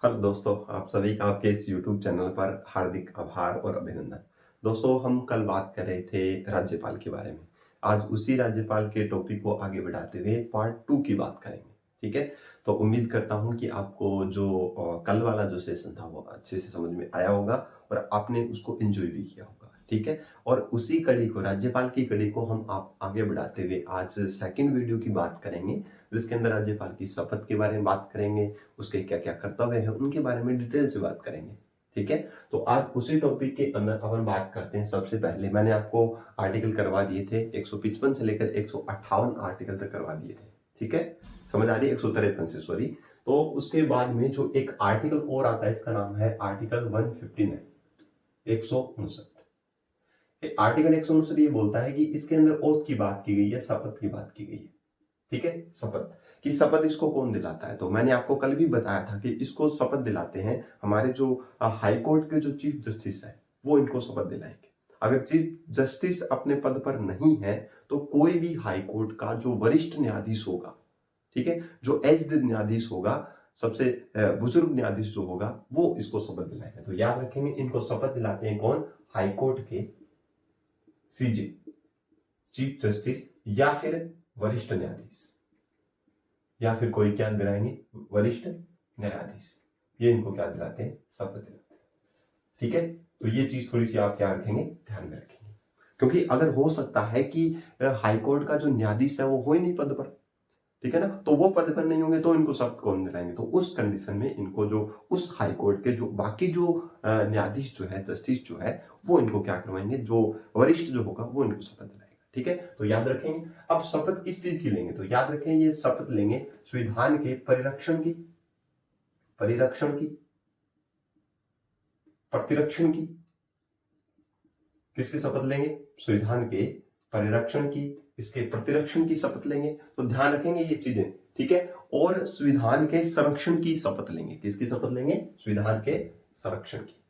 Hello दोस्तों, आप सभी का आपके इस YouTube चैनल पर हार्दिक आभार और अभिनंदन। दोस्तों, हम कल बात कर रहे थे राज्यपाल के बारे में। आज उसी राज्यपाल के टॉपिक को आगे बढ़ाते हुए पार्ट 2 की बात करेंगे। ठीक है? तो उम्मीद करता हूँ कि आपको जो कल वाला जो सेशन था वो अच्छे से समझ में आया होगा और आपने उसको एंजॉय भी किया होगा। ठीक है? और उसी कड़ी को, राज्यपाल की कड़ी को हम आप आगे बढ़ाते हुए आज सेकंड वीडियो की बात करेंगे, जिसके अंदर राज्यपाल की शपथ के बारे में बात करेंगे, उसके क्या क्या कर्तव्य है उनके बारे में डिटेल से बात करेंगे। ठीक है? तो आज उसी टॉपिक के अंदर अपन बात करते हैं। सबसे पहले मैंने आपको आर्टिकल करवा दिए थे, 155 से लेकर 158 आर्टिकल तक करवा दिए थे। ठीक है? समझ आ रही है? 153 से, सॉरी। तो उसके बाद में जो एक आर्टिकल और आता है, इसका नाम है आर्टिकल 159, 159। आर्टिकल 159 ये बोलता है कि इसके अंदर ओथ की बात की गई है, शपथ की बात की गई है। ठीक है? शपथ कि शपथ इसको कौन दिलाता है। तो मैंने आपको कल भी बताया था कि इसको शपथ दिलाते हैं हमारे जो हाई कोर्ट के जो चीफ जस्टिस है, वो इनको शपथ दिलाएंगे। अगर चीफ जस्टिस अपने पद पर नहीं है तो कोई भी हाई कोर्ट का जो वरिष्ठ न्यायाधीश होगा, ठीक है, जो एज्ड न्यायाधीश होगा, सबसे बुजुर्ग न्यायाधीश जो होगा, वो इसको शपथ दिलाएगा। तो याद रखेंगे, इनको शपथ दिलाते हैं कौन? हाई कोर्ट के सीजे, चीफ जस्टिस, या फिर वरिष्ठ न्यायाधीश, या फिर कोई क्या दिलाएंगे? वरिष्ठ न्यायाधीश। ये इनको क्या दिलाते हैं? शपथ दिलाते हैं। ठीक है? तो ये चीज थोड़ी सी आप क्या रखेंगे? ध्यान में रखेंगे, क्योंकि अगर हो सकता है कि हाईकोर्ट का जो न्यायाधीश है वो हो ही नहीं पद पर, ठीक है ना, तो वो पद पर नहीं होंगे तो इनको शपथ कौन दिलाएंगे? तो उस कंडीशन में इनको जो उस हाईकोर्ट के जो बाकी जो न्यायाधीश जो है, जस्टिस जो है, वो इनको क्या करवाएंगे? जो वरिष्ठ जो होगा वो इनको शपथ दिलाएगा। ठीक है? तो याद रखेंगे। अब शपथ किस चीज की लेंगे? तो याद रखें, ये शपथ लेंगे संविधान के परिरक्षण की, प्रतिरक्षण की। किसकी शपथ लेंगे? संविधान के परिरक्षण की, इसके प्रतिरक्षण की शपथ लेंगे। तो ध्यान रखेंगे ये चीजें। ठीक है? और संविधान के संरक्षण की शपथ लेंगे। किसकी शपथ लेंगे? संविधान के संरक्षण की।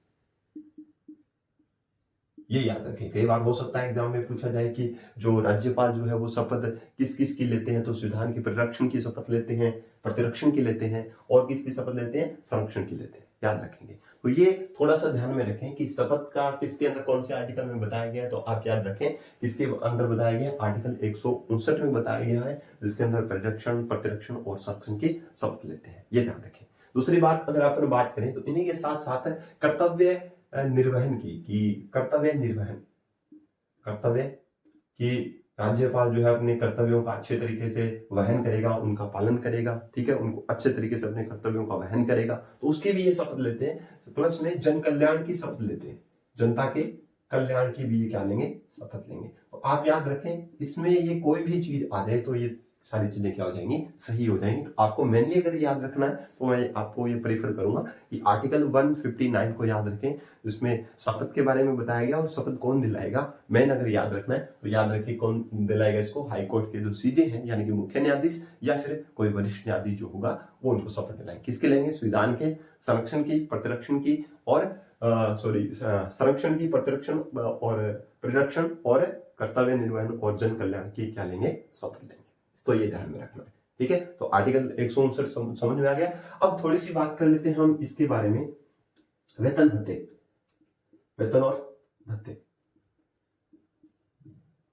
ये याद रखें। कई बार हो सकता है एग्जाम में पूछा जाए कि जो राज्यपाल जो है वो शपथ किस किस की लेते हैं? तो संविधान के परिरक्षण की शपथ लेते हैं, प्रतिरक्षण की लेते हैं, और किसकी शपथ लेते हैं? संरक्षण की लेते हैं। याद रखेंगे। तो ये थोड़ा सा ध्यान में रखें कि शपथ का किसके अंदर कौन से आर्टिकल में बताया गया है। तो आप याद रखें, इसके अंदर बताया गया आर्टिकल 159 में बताया गया है, जिसके अंदर परिरक्षण, प्रतिरक्षण और संरक्षण की शपथ लेते हैं। ये ध्यान रखें। दूसरी बात, अगर अपन बात करें तो इन्हीं के साथ साथ कर्तव्य निर्वहन की, कर्तव्य निर्वहन, कर्तव्य कि राज्यपाल जो है अपने कर्तव्यों का अच्छे तरीके से वहन करेगा, उनका पालन करेगा। ठीक है? उनको अच्छे तरीके से अपने कर्तव्यों का वहन करेगा, तो उसके भी ये शपथ लेते हैं। प्लस में जन कल्याण की शपथ लेते हैं, जनता के कल्याण की भी ये क्या लेंगे? शपथ लेंगे। तो आप याद रखें, इसमें ये कोई भी चीज आ जाए तो ये सारी चीजें क्या हो जाएंगी? सही हो जाएंगी। तो आपको मेनली अगर याद रखना है तो मैं आपको ये प्रेफर करूंगा कि आर्टिकल 159 को याद रखें, जिसमें शपथ के बारे में बताया गया और शपथ कौन दिलाएगा। मेन अगर याद रखना है तो याद रखिए, कौन दिलाएगा इसको? हाईकोर्ट के जो सीजे हैं, यानी कि मुख्य न्यायाधीश, या फिर कोई वरिष्ठ न्यायाधीश जो होगा वो उनको शपथ दिलाएंगे। किसके लेंगे? संविधान के संरक्षण की, प्रतिरक्षण की, और संरक्षण की, प्रतिरक्षण और परिरक्षण, और कर्तव्य निर्वहन और जन कल्याण की क्या लेंगे? शपथ लेंगे। तो ये ध्यान में रखना है। ठीक है? तो आर्टिकल 159 समझ में आ गया। अब थोड़ी सी बात कर लेते हैं हम इसके बारे में, वेतन भत्ते, वेतन और भत्ते।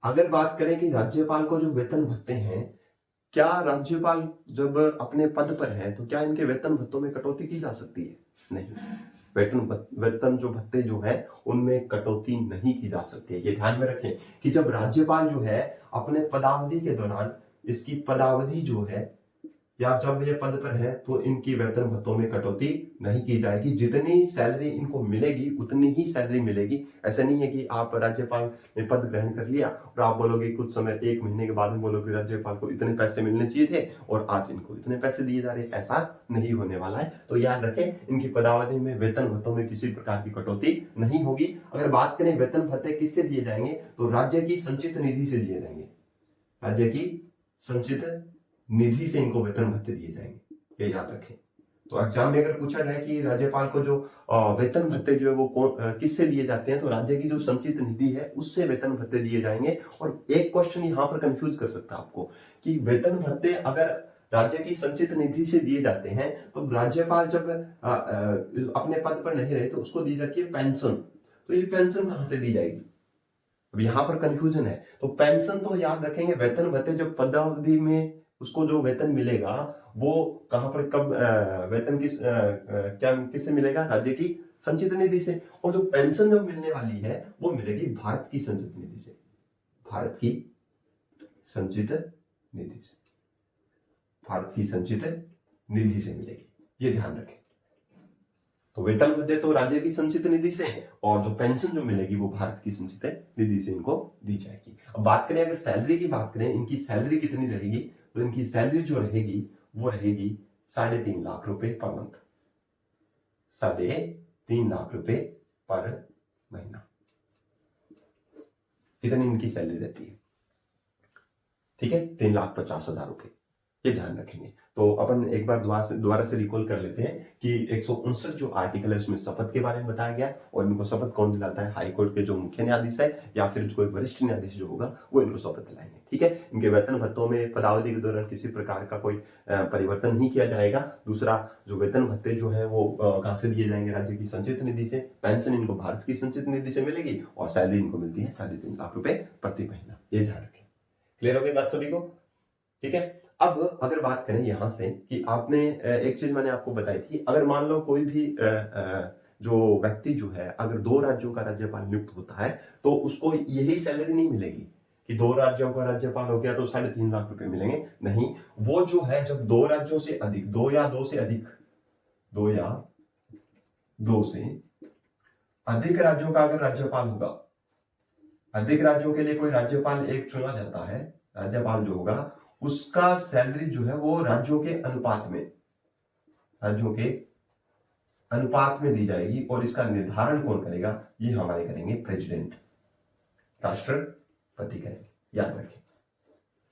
अगर बात करें कि राज्यपाल को जो वेतन भत्ते हैं, क्या राज्यपाल जब अपने पद पर है तो क्या इनके वेतन भत्तों में कटौती की जा सकती है? नहीं। वेतन जो भत्ते जो है उनमें कटौती नहीं की जा सकती है। ये ध्यान में रखें कि जब राज्यपाल जो है अपने पदावधि के दौरान, इसकी पदावधि जो है, या जब ये पद पर है, तो इनकी वेतन भत्तों में कटौती नहीं की जाएगी। जितनी सैलरी इनको मिलेगी उतनी ही सैलरी मिलेगी। ऐसा नहीं है कि आप राज्यपाल ने पद ग्रहण कर लिया और आप बोलोगे कुछ समय, 1 महीने के बाद में बोलोगे राज्यपाल को इतने पैसे मिलने चाहिए थे और आज इनको इतने पैसे दिए जा रहे हैं। ऐसा नहीं होने वाला है। तो याद रखें, इनकी पदावधि में वेतन भत्तों में किसी प्रकार की कटौती नहीं होगी। अगर बात करें वेतन भत्ते किससे दिए जाएंगे, तो राज्य की संचित निधि से दिए जाएंगे। राज्य की संचित निधि से इनको वेतन भत्ते दिए जाएंगे। ये याद रखें। तो एग्जाम में अगर पूछा जाए कि राज्यपाल को जो वेतन भत्ते जो है वो किससे दिए जाते हैं, तो राज्य की जो संचित निधि है उससे वेतन भत्ते दिए जाएंगे। और एक क्वेश्चन यहां पर कंफ्यूज कर सकता है आपको कि वेतन भत्ते अगर राज्य की संचित निधि से दिए जाते हैं। तो राज्यपाल जब अपने पद पर नहीं रहे तो उसको दी जाती है पेंशन। तो ये पेंशन कहां से दी जाएगी? अब यहाँ पर कंफ्यूजन है। तो पेंशन तो याद रखेंगे, वेतन भत्ते जो पदावधि में उसको जो वेतन मिलेगा वो कहां पर कब वेतन क्या किससे मिलेगा? राज्य की संचित निधि से। और जो पेंशन जो मिलने वाली है वो मिलेगी भारत की संचित निधि से, भारत की संचित निधि से, भारत की संचित निधि से मिलेगी, ये ध्यान रखें। तो वेतन भत्ते तो राज्य की संचित निधि से और जो पेंशन जो मिलेगी वो भारत की संचित निधि से इनको दी जाएगी। अब बात करें, अगर सैलरी की बात करें, इनकी सैलरी कितनी रहेगी? तो इनकी सैलरी जो रहेगी वो रहेगी 3.5 लाख रुपए पर मंथ, 3.5 लाख रुपए पर महीना, इतनी इनकी सैलरी रहती है। ठीक है, 3,50,000 रुपए, ये ध्यान रखेंगे। तो अपन एक बार दोबारा से रिकॉल कर लेते हैं कि 159 जो आर्टिकल है उसमें शपथ के बारे में बताया गया और इनको शपथ कौन दिलाता है? हाई कोर्ट के जो मुख्य न्यायाधीश है या फिर जो कोई वरिष्ठ न्यायाधीश जो होगा वो इनको शपथ दिलाएंगे। ठीक है, इनके वेतन भत्तों में पदावधि के दौरान किसी प्रकार का कोई परिवर्तन नहीं किया जाएगा। दूसरा, जो वेतन भत्ते जो है वो कहां से दिए जाएंगे? राज्य की संचित निधि से। पेंशन इनको भारत की संचित निधि से मिलेगी और सैलरी इनको मिलती है 3.5 लाख रुपए प्रति महीना, ये ध्यान रखें। क्लियर हो गई बात सभी को? ठीक है, अब अगर बात करें यहां से कि आपने एक चीज मैंने आपको बताई थी, अगर मान लो कोई भी जो व्यक्ति जो है अगर 2 राज्यों का राज्यपाल नियुक्त होता है तो उसको यही सैलरी नहीं मिलेगी कि 2 राज्यों का राज्यपाल हो गया तो 3.5 लाख रुपए मिलेंगे। नहीं, वो जो है जब 2 राज्यों से अधिक, 2 या 2 से अधिक, 2 या 2 से अधिक राज्यों का अगर राज्यपाल होगा, अधिक राज्यों के लिए कोई राज्यपाल एक चुना जाता है, राज्यपाल जो होगा उसका सैलरी जो है वो राज्यों के अनुपात में दी जाएगी। और इसका निर्धारण कौन करेगा? ये हमारे करेंगे प्रेसिडेंट, राष्ट्रपति करेंगे, याद रखें।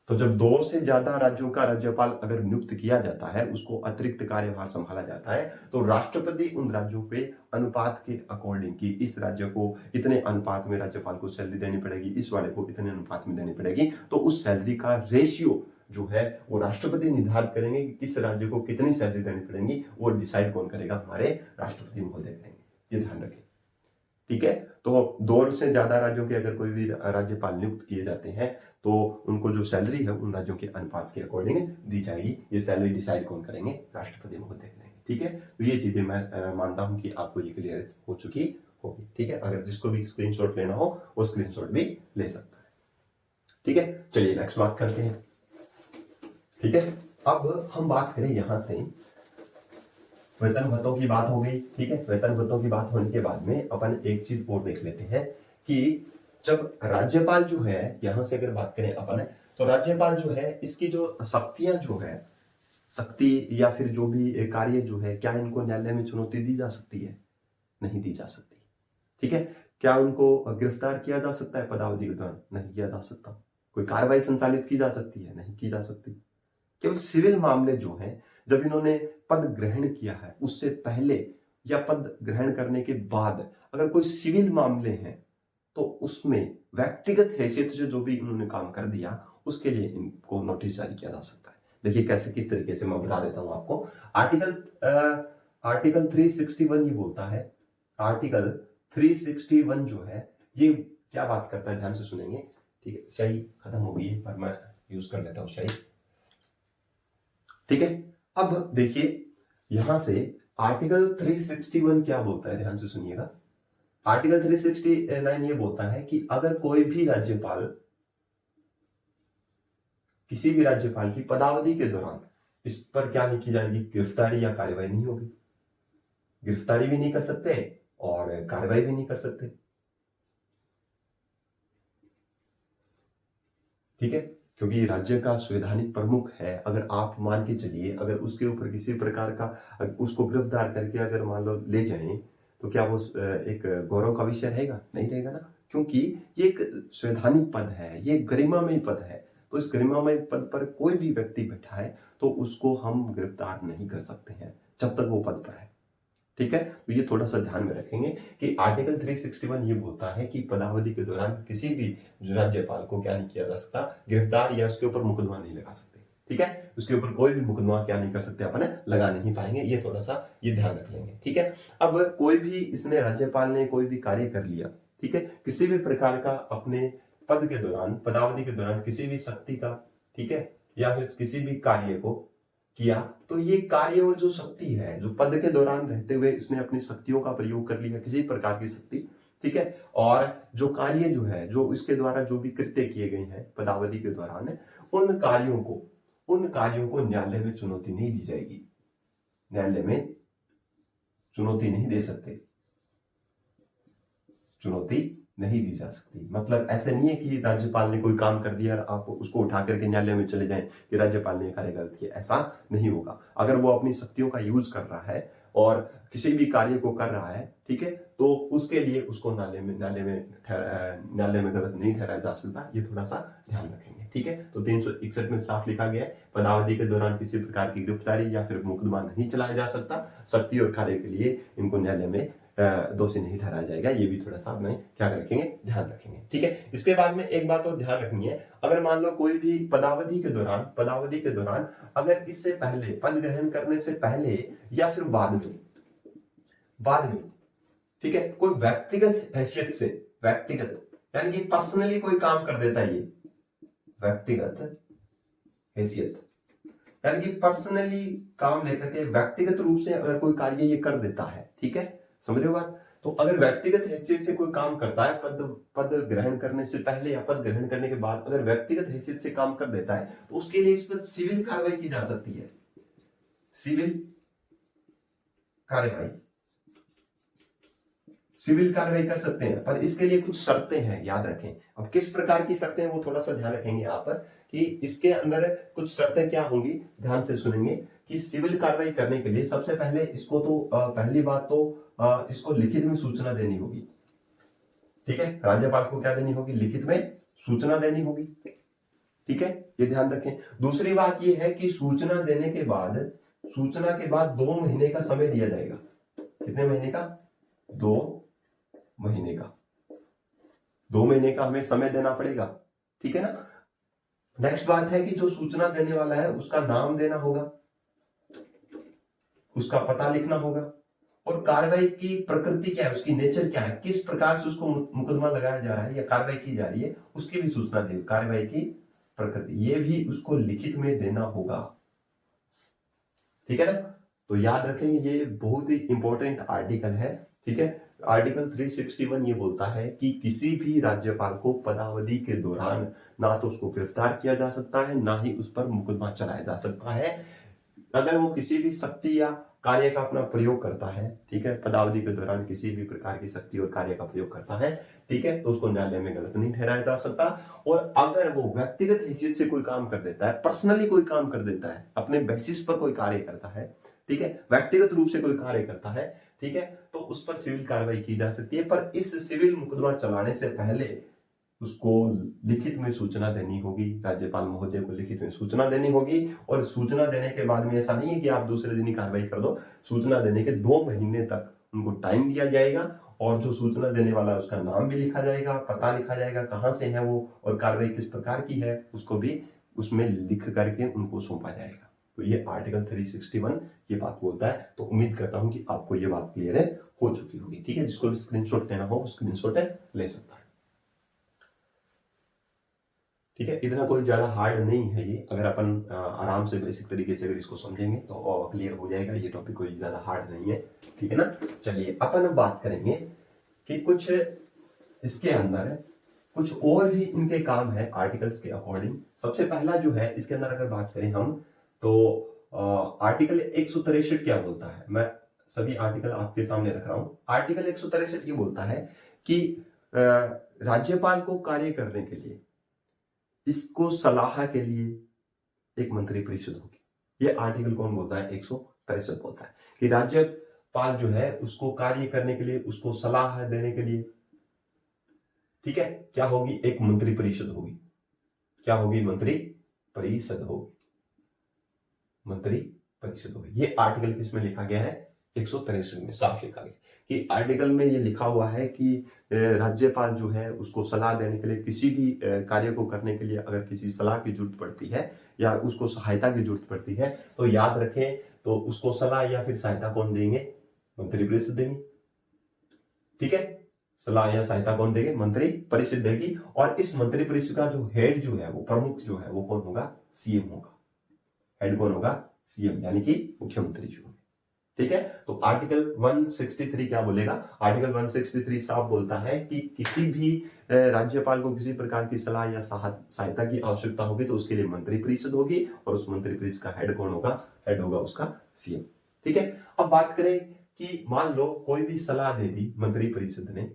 तो जब 2 से ज्यादा राज्यों का राज्यपाल अगर नियुक्त किया जाता है, उसको अतिरिक्त कार्यभार संभाला जाता है, तो राष्ट्रपति उन राज्यों पे अनुपात के अकॉर्डिंग कि इस राज्य को इतने अनुपात में राज्यपाल को सैलरी देनी पड़ेगी, इस वाले को इतने अनुपात में देनी पड़ेगी, तो उस सैलरी का रेशियो जो है वो राष्ट्रपति निर्धारित करेंगे कि किस राज्य को कितनी सैलरी देनी पड़ेगी। वो डिसाइड कौन करेगा? हमारे राष्ट्रपति महोदय करेंगे, ये ध्यान रखें। ठीक है, तो 2 से ज्यादा राज्यों के अगर कोई भी राज्यपाल नियुक्त किए जाते हैं तो उनको जो सैलरी है उन राज्यों के अनुपात के अकॉर्डिंग दी जाएगी। ये सैलरी डिसाइड कौन करेंगे? राष्ट्रपति महोदय करेंगे। ठीक है, तो ये चीजें मैं मानता हूं कि आपको ये क्लियर हो चुकी होगी। ठीक है, अगर जिसको भी स्क्रीनशॉट लेना हो वो स्क्रीनशॉट भी ले सकता है। ठीक है, चलिए नेक्स्ट बात करते हैं। ठीक है, अब हम बात करें यहां से वेतन भत्तों की बात हो गई। ठीक है, वेतन भत्तों की बात होने के बाद में अपन एक चीज और देख लेते हैं कि जब राज्यपाल जो है, यहां से अगर बात करें अपन, तो राज्यपाल जो है इसकी जो शक्तियां जो है, शक्ति या फिर जो भी कार्य जो है, क्या इनको न्यायालय में चुनौती दी जा सकती है? नहीं दी जा सकती। ठीक है, क्या उनको गिरफ्तार किया जा सकता है पदावधि के दौरान? नहीं किया जा सकता। कोई कार्रवाई संचालित की जा सकती है? नहीं की जा सकती। केवल सिविल मामले जो हैं, जब इन्होंने पद ग्रहण किया है उससे पहले या पद ग्रहण करने के बाद अगर कोई सिविल मामले हैं तो उसमें व्यक्तिगत हैसियत से जो भी इन्होंने काम कर दिया उसके लिए इनको नोटिस जारी किया जा सकता है। देखिए कैसे, किस तरीके से मैं बता देता हूं आपको। आर्टिकल 361 ये बोलता है, आर्टिकल 361 जो है ये क्या बात करता है, ध्यान से सुनेंगे। ठीक है, स्याही खत्म हो गई है पर मैं यूज कर लेता हूं स्याही। ठीक है, अब देखिए यहां से आर्टिकल 361 क्या बोलता है, ध्यान से सुनिएगा। आर्टिकल 369 ये बोलता है कि अगर कोई भी राज्यपाल, किसी भी राज्यपाल की पदावधि के दौरान इस पर क्या नहीं की जाएगी? गिरफ्तारी या कार्रवाई नहीं होगी। गिरफ्तारी भी नहीं कर सकते और कार्रवाई भी नहीं कर सकते। ठीक है, क्योंकि राज्य का संवैधानिक प्रमुख है। अगर आप मान के चलिए, अगर उसके ऊपर किसी प्रकार का उसको गिरफ्तार करके अगर मान लो ले जाएं तो क्या वो एक गौरव का विषय रहेगा? नहीं रहेगा ना, क्योंकि ये एक संवैधानिक पद है, ये गरिमामय पद है। तो इस गरिमामय पद पर कोई भी व्यक्ति बैठा है तो उसको हम गिरफ्तार नहीं कर सकते हैं जब तक वो पद पर है। ठीक है, तो ये थोड़ा सा ध्यान में रखेंगे कि आर्टिकल 361 ये बोलता है कि पदावधि के दौरान किसी भी राज्यपाल को क्या नहीं किया जा सकता? गिरफ्तार या उसके ऊपर मुकदमा नहीं लगा सकते। ठीक है, उसके ऊपर कोई भी मुकदमा क्या नहीं कर सकते, अपन लगा नहीं पाएंगे। ये थोड़ा सा ये ध्यान रख लेंगे, ठीक है। अब कोई भी इसने राज्यपाल ने कोई भी कार्य कर लिया, ठीक है, किसी भी प्रकार का अपने पद के दौरान, पदावधि के दौरान किसी भी शक्ति का, ठीक है, या फिर किसी भी कार्य को किया, तो ये कार्य और जो शक्ति है, जो पद के दौरान रहते हुए इसने अपनी शक्तियों का प्रयोग कर लिया, किसी प्रकार की शक्ति, ठीक है, और जो कार्य जो है, जो इसके द्वारा जो भी कृत्य किए गए हैं पदावधि के दौरान, उन कार्यों को न्यायालय में चुनौती नहीं दी जाएगी, न्यायालय में चुनौती नहीं दे सकते, चुनौती नहीं दी जा सकती। मतलब ऐसे नहीं है कि राज्यपाल ने कोई काम कर दिया और आप उसको उठा करके न्यायालय में चले जाएं कि राज्यपाल ने कार्य गलत किया, ऐसा नहीं होगा। अगर वो अपनी शक्तियों का यूज कर रहा है और किसी भी कार्य को कर रहा है, ठीक है, तो उसके लिए उसको न्यायालय में गलत नहीं ठहराया जा सकता। ये थोड़ा सा ध्यान रखेंगे, ठीक है। तो 361 में साफ लिखा गया है, पदावधि के दौरान किसी प्रकार की गिरफ्तारी या फिर मुकदमा नहीं चलाया जा सकता। शक्ति और कार्य के लिए इनको न्यायालय में दोषी नहीं ठहराया जाएगा। ये भी थोड़ा सा हमें क्या रखेंगे, ध्यान रखेंगे, ठीक है। इसके बाद में एक बात और ध्यान रखनी है, अगर मान लो कोई भी पदावधि के दौरान अगर इससे पहले, पद ग्रहण करने से पहले या फिर बाद में, ठीक है, कोई व्यक्तिगत हैसियत से, व्यक्तिगत यानी कि पर्सनली कोई काम कर देता है, ये व्यक्तिगत हैसियत यानी कि पर्सनली काम लेकर के व्यक्तिगत रूप से अगर कोई कार्य ये कर देता है, ठीक है, समझ रहे हो बात। तो अगर व्यक्तिगत हैसियत से कोई काम करता है, पद ग्रहण करने से पहले या पद ग्रहण करने के बाद अगर व्यक्तिगत हैसियत से काम कर देता है, तो उसके लिए इस पर सिविल कार्रवाई की जा सकती है, सिविल कार्रवाई कर सकते हैं, पर इसके लिए कुछ शर्तें हैं, याद रखें। अब किस प्रकार की शर्तें हैं वो थोड़ा सा ध्यान रखेंगे आप कि इसके अंदर कुछ शर्तें क्या होंगी, ध्यान से सुनेंगे कि सिविल कार्रवाई करने के लिए सबसे पहले इसको तो पहली बात तो इसको लिखित में सूचना देनी होगी, ठीक है, राज्यपाल को क्या देनी होगी, लिखित में सूचना देनी होगी, ठीक है, ये ध्यान रखें। दूसरी बात ये है कि सूचना के बाद 2 महीने का समय दिया जाएगा। कितने महीने का, 2 महीने का, 2 महीने का हमें समय देना पड़ेगा, ठीक है ना। नेक्स्ट बात है कि जो सूचना देने वाला है उसका नाम देना होगा, उसका पता लिखना होगा, और कार्रवाई की प्रकृति क्या है, उसकी नेचर क्या है, किस प्रकार से उसको मुकदमा लगाया जा रहा है या कार्रवाई की जा रही है, उसकी भी सूचना दे, कार्रवाई की प्रकृति, ये भी उसको लिखित में देना होगा, ठीक है ना। तो याद रखेंगे ये बहुत ही इंपॉर्टेंट आर्टिकल है, ठीक है। आर्टिकल 361 ये बोलता है कि किसी भी राज्यपाल को पदावधि के दौरान ना तो उसको गिरफ्तार किया जा सकता है, ना ही उस पर मुकदमा चलाया जा सकता है। अगर वो किसी भी शक्ति या कार्य का अपना प्रयोग करता है, ठीक है, पदावधि के दौरान किसी भी प्रकार की शक्ति और कार्य का प्रयोग करता है, ठीक है, तो उसको न्यायालय में गलत नहीं ठहराया जा सकता। और अगर वो व्यक्तिगत हैसियत से कोई काम कर देता है, पर्सनली कोई काम कर देता है, अपने बेसिस पर कोई कार्य करता है, ठीक है, व्यक्तिगत रूप से कोई कार्य करता है, ठीक है, तो उस पर सिविल कार्रवाई की जा सकती है। पर इस सिविल मुकदमा चलाने से पहले उसको लिखित में सूचना देनी होगी, राज्यपाल महोदय को लिखित में सूचना देनी होगी। और सूचना देने के बाद में ऐसा नहीं है कि आप दूसरे दिन ही कार्रवाई कर दो, सूचना देने के 2 महीने तक उनको टाइम दिया जाएगा, और जो सूचना देने वाला है उसका नाम भी लिखा जाएगा, पता लिखा जाएगा, कहां से है वो और कार्रवाई किस प्रकार की है, उसको भी उसमें लिख करके उनको सौंपा जाएगा। तो ये आर्टिकल 361 ये बात बोलता है। तो उम्मीद करता हूं कि आपको ये बात क्लियर हो चुकी होगी, ठीक है। जिसको भी स्क्रीनशॉट लेना हो स्क्रीनशॉट ले सकता है, ठीक है। इतना कोई ज्यादा हार्ड नहीं है ये, अगर अपन आराम से बेसिक तरीके से अगर इसको समझेंगे तो क्लियर हो जाएगा। ये टॉपिक कोई ज्यादा हार्ड नहीं है, ठीक है ना। चलिए अपन अब बात करेंगे कि कुछ इसके अंदर कुछ और भी इनके काम है आर्टिकल्स के अकॉर्डिंग। सबसे पहला जो है इसके अंदर अगर बात करें हम, तो आर्टिकल 163 क्या बोलता है, मैं सभी आर्टिकल आपके सामने रख रहा हूं। आर्टिकल 163 ये बोलता है कि राज्यपाल को कार्य करने के लिए, इसको सलाह के लिए एक मंत्री परिषद होगी। ये आर्टिकल कौन बोलता है, 163 बोलता है कि राज्यपाल जो है उसको कार्य करने के लिए, उसको सलाह देने के लिए, ठीक है, क्या होगी, एक मंत्री परिषद होगी। क्या होगी, मंत्री परिषद होगी, मंत्री परिषद होगी। ये आर्टिकल किसमें लिखा गया है, 163 में साफ लिखा गया कि आर्टिकल में ये लिखा हुआ है कि राज्यपाल जो है उसको सलाह देने के लिए, किसी भी कार्य को करने के लिए अगर किसी सलाह की जरूरत पड़ती है या उसको सहायता की जरूरत पड़ती है तो याद रखें, तो उसको सलाह या फिर सहायता कौन देंगे? मंत्री परिषद देंगे। ठीक है, सलाह या सहायता कौन देंगे? मंत्री परिषद देगी। और इस मंत्री परिषद का जो हेड जो है, वो प्रमुख जो है, वो कौन होगा? सीएम होगा। हेड कौन होगा? सीएम, यानी कि मुख्यमंत्री जो है। ठीक है, तो आर्टिकल 163 क्या बोलेगा? आर्टिकल 163 साफ बोलता है कि किसी भी राज्यपाल को किसी प्रकार की सलाह या सहायता की आवश्यकता होगी तो उसके लिए मंत्री परिषद होगी, और उस मंत्री परिषद का हेड कौन होगा? हेड होगा उसका सीएम। ठीक है, अब बात करें कि मान लो कोई भी सलाह दे दी मंत्री परिषद ने,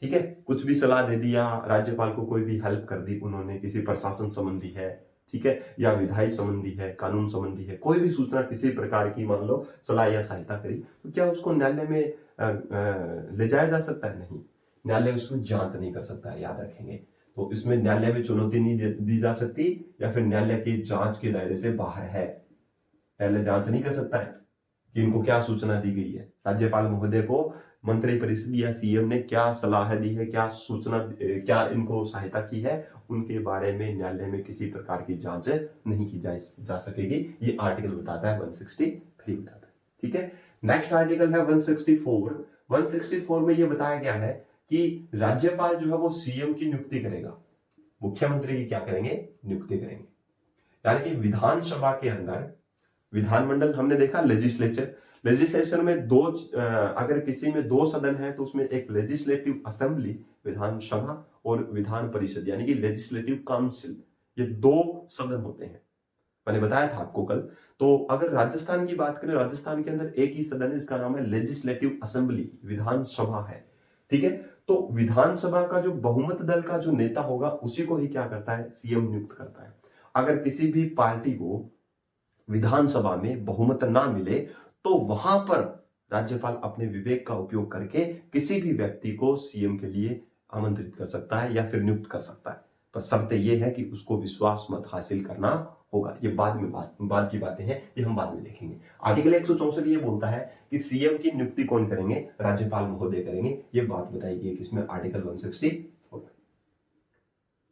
ठीक है, कुछ भी सलाह दे दी या राज्यपाल को कोई भी हेल्प कर दी उन्होंने, किसी प्रशासन संबंधी है, ठीक है, या विधायी संबंधी है, कानून संबंधी है, कोई भी सूचना किसी प्रकार की मान लो सलाह या सहायता करी, तो क्या उसको न्यायालय में ले जाया जा सकता है? नहीं, न्यायालय उसमें जांच नहीं कर सकता है, याद रखेंगे। तो इसमें न्यायालय में चुनौती नहीं दी जा सकती, या फिर न्यायालय के जांच के दायरे से बाहर है। न्यायालय जांच नहीं कर सकता है कि इनको क्या सूचना दी गई है, राज्यपाल महोदय को मंत्री परिषद या सीएम ने क्या सलाह दी है, क्या सूचना, क्या इनको सहायता की है, उनके बारे में न्यायालय में किसी प्रकार की जांच नहीं की जा सकेगी। ये आर्टिकल बताता है 163 बताता है। ठीक है, नेक्स्ट आर्टिकल है 164। 164 में ये बताया गया है कि राज्यपाल जो है वो सीएम की नियुक्ति करेगा, मुख्यमंत्री की क्या करेंगे? नियुक्ति करेंगे। यानी कि विधानसभा के अंदर, विधानमंडल हमने देखा, लेजिस्लेचर, लेजिस्लेशन में अगर किसी में 2 सदन है तो उसमें एक लेजिस्लेटिव असेंबली विधानसभा और विधान परिषद यानी कि लेजिस्लेटिव काउंसिल, ये 2 सदन होते हैं। मैंने बताया था आपको कल। तो अगर राजस्थान की बात करें, राजस्थान के अंदर एक ही सदन है, इसका नाम है लेजिस्लेटिव असेंबली, विधानसभा है। ठीक है, तो विधानसभा का जो बहुमत दल का जो नेता होगा उसी को ही क्या करता है? सीएम नियुक्त करता है। अगर किसी भी पार्टी को विधानसभा में बहुमत ना मिले तो वहां पर राज्यपाल अपने विवेक का उपयोग करके किसी भी व्यक्ति को सीएम के लिए आमंत्रित कर सकता है या फिर नियुक्त कर सकता है, पर शर्त यह है कि उसको विश्वास मत हासिल करना होगा। ये बाद की बातें हैं, ये हम बाद में देखेंगे। आर्टिकल 164 ये बोलता है कि सीएम की नियुक्ति कौन करेंगे? राज्यपाल महोदय करेंगे। ये बात बताई गई किसमें? आर्टिकल 164।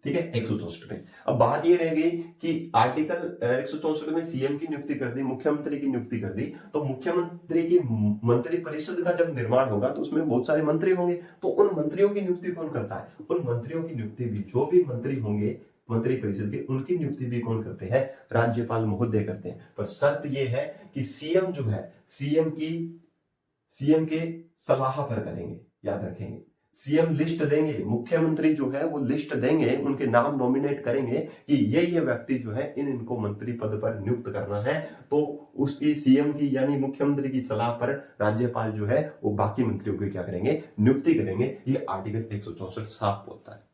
ठीक है, 164 में। अब बात ये रह गई कि आर्टिकल 164 में सीएम की नियुक्ति कर दी, मुख्यमंत्री की नियुक्ति कर दी, तो मुख्यमंत्री की मंत्री परिषद का जब निर्माण होगा तो उसमें बहुत सारे मंत्री होंगे, तो उन मंत्रियों की नियुक्ति कौन करता है? उन मंत्रियों की नियुक्ति भी, जो भी मंत्री होंगे मंत्री परिषद के, उनकी नियुक्ति भी कौन करते हैं? राज्यपाल महोदय करते हैं। पर शर्त यह है कि सीएम जो है सीएम के सलाह पर करेंगे, याद रखेंगे। सीएम लिस्ट देंगे, मुख्यमंत्री जो है वो लिस्ट देंगे, उनके नाम नॉमिनेट करेंगे कि ये व्यक्ति जो है इनको मंत्री पद पर नियुक्त करना है, तो उसकी सीएम की यानी मुख्यमंत्री की सलाह पर राज्यपाल जो है वो बाकी मंत्रियों की क्या करेंगे? नियुक्ति करेंगे। ये आर्टिकल 164 साफ बोलता है।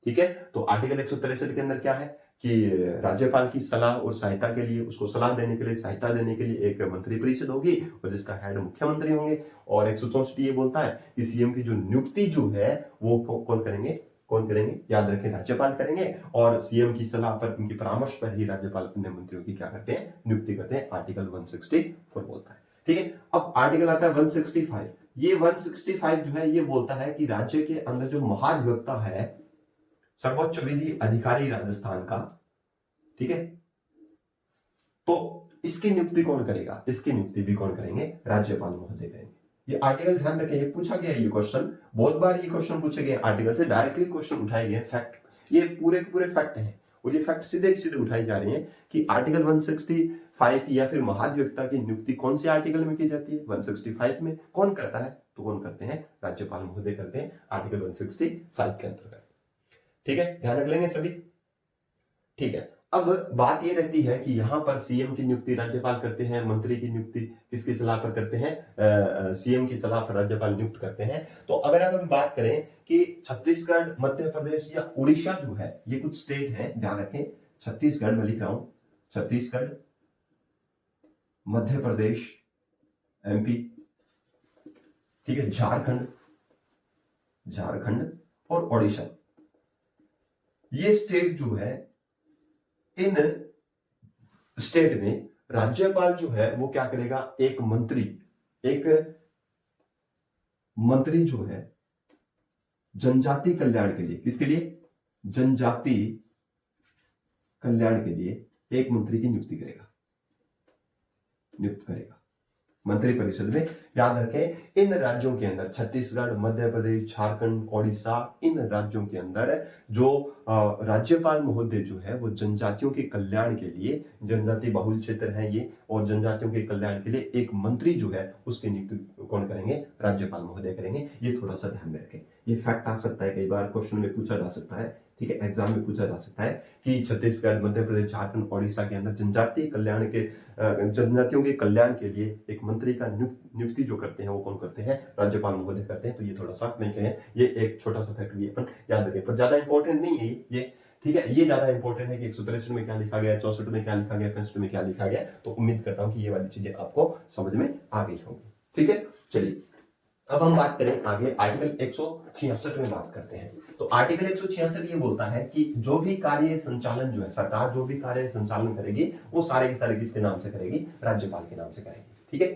ठीक है, तो आर्टिकल 163 के अंदर क्या है कि राज्यपाल की सलाह और सहायता के लिए, उसको सलाह देने के लिए, सहायता देने के लिए एक मंत्री परिषद होगी और जिसका हेड मुख्यमंत्री होंगे। और 164 ये बोलता है कि सीएम की जो नियुक्ति जो है वो कौन करेंगे? याद रखें, राज्यपाल करेंगे। और सीएम की सलाह पर, उनकी परामर्श पर ही राज्यपाल अपने मंत्रियों की क्या करते हैं? नियुक्ति करते हैं। आर्टिकल 164 बोलता है। ठीक है, अब आर्टिकल आता है 165। ये 165 जो है ये बोलता है कि राज्य के अंदर जो महाधिवक्ता है, सर्वोच्च विधि अधिकारी राजस्थान का, ठीक है, तो इसकी नियुक्ति कौन करेगा? इसकी नियुक्ति भी कौन करेंगे? राज्यपाल महोदय करेंगे। ये आर्टिकल ध्यान रखें, ये पूछा गया ये क्वेश्चन, बहुत बार ये क्वेश्चन पूछे गए आर्टिकल से, डायरेक्टली क्वेश्चन उठाए गए फैक्ट, ये पूरे फैक्ट हैं और ये फैक्ट सीधे सीधे उठाई जा रही है कि आर्टिकल 165 या फिर महाधिवक्ता की नियुक्ति कौन से आर्टिकल में की जाती है? 165 में। कौन करता है? तो कौन करते हैं? राज्यपाल महोदय करते हैं, आर्टिकल 165 के अंतर्गत। ठीक है, ध्यान रख लेंगे सभी। ठीक है, अब बात ये रहती है कि यहां पर सीएम की नियुक्ति राज्यपाल करते हैं, मंत्री की नियुक्ति किसकी सलाह पर करते हैं? सीएम की सलाह पर राज्यपाल नियुक्त करते हैं। तो अगर हम बात करें कि छत्तीसगढ़, मध्य प्रदेश या उड़ीसा जो है, ये कुछ स्टेट है, ध्यान रखें, छत्तीसगढ़ में लिख रहा हूं, छत्तीसगढ़, मध्य प्रदेश, एमपी, ठीक है, झारखंड और ओडिशा, ये स्टेट जो है, इन स्टेट में राज्यपाल जो है वो क्या करेगा? एक मंत्री जो है जनजाति कल्याण के लिए, किसके लिए? जनजाति कल्याण के लिए एक मंत्री की नियुक्ति करेगा, नियुक्त करेगा मंत्री परिषद में। याद रखें, इन राज्यों के अंदर छत्तीसगढ़, मध्य प्रदेश, झारखंड, ओडिशा, इन राज्यों के अंदर जो राज्यपाल महोदय जो है वो जनजातियों के कल्याण के लिए, जनजाति बहुल क्षेत्र है ये, और जनजातियों के कल्याण के लिए एक मंत्री जो है उसकी नियुक्ति कौन करेंगे? राज्यपाल महोदय करेंगे। ये थोड़ा सा ध्यान में रखें, ये फैक्ट आ सकता है, कई बार क्वेश्चन में पूछा जा सकता है, ठीक है, एग्जाम में पूछा जा सकता है कि छत्तीसगढ़, मध्य प्रदेश, झारखंड, ओडिशा के अंदर जनजातीय कल्याण के जनजातियों के कल्याण के लिए एक मंत्री का नियुक्ति जो करते हैं वो कौन करते हैं? राज्यपाल महोदय करते हैं। तो ये थोड़ा सा नहीं कहें, ये एक छोटा सा फैक्ट भी अपन याद रखें, पर ज्यादा इंपॉर्टेंट नहीं है ये, ठीक है। ये ज्यादा इंपॉर्टेंट है कि 163 में क्या लिखा गया, 64 में क्या लिखा गया, 65 में क्या लिखा गया। तो उम्मीद करता हूं कि ये वाली चीजें आपको समझ में आ गई होंगी, ठीक है। चलिए अब हम बात करें आगे, आर्टिकल 166 में बात करते हैं। तो आर्टिकल 166 ये बोलता है कि जो भी कार्य संचालन जो है, सरकार जो भी कार्य संचालन करेगी वो सारे के सारे किसके नाम से करेगी? राज्यपाल के नाम से करेगी, ठीक है।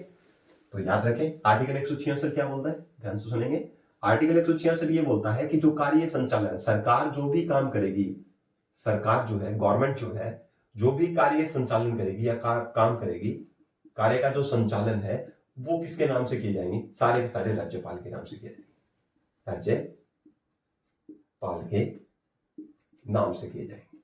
तो याद रखें आर्टिकल 166 क्या बोलता है, ध्यान से सुनेंगे। आर्टिकल 166 ये बोलता है कि जो कार्य संचालन, सरकार जो भी काम करेगी, सरकार जो है, गवर्नमेंट जो है, जो भी कार्य संचालन करेगी या काम करेगी, कार्य का जो संचालन है वो किसके नाम से किए जाएंगे? सारे के सारे राज्यपाल के नाम से किए जाएंगे, राज्यपाल के नाम से किए जाएंगे,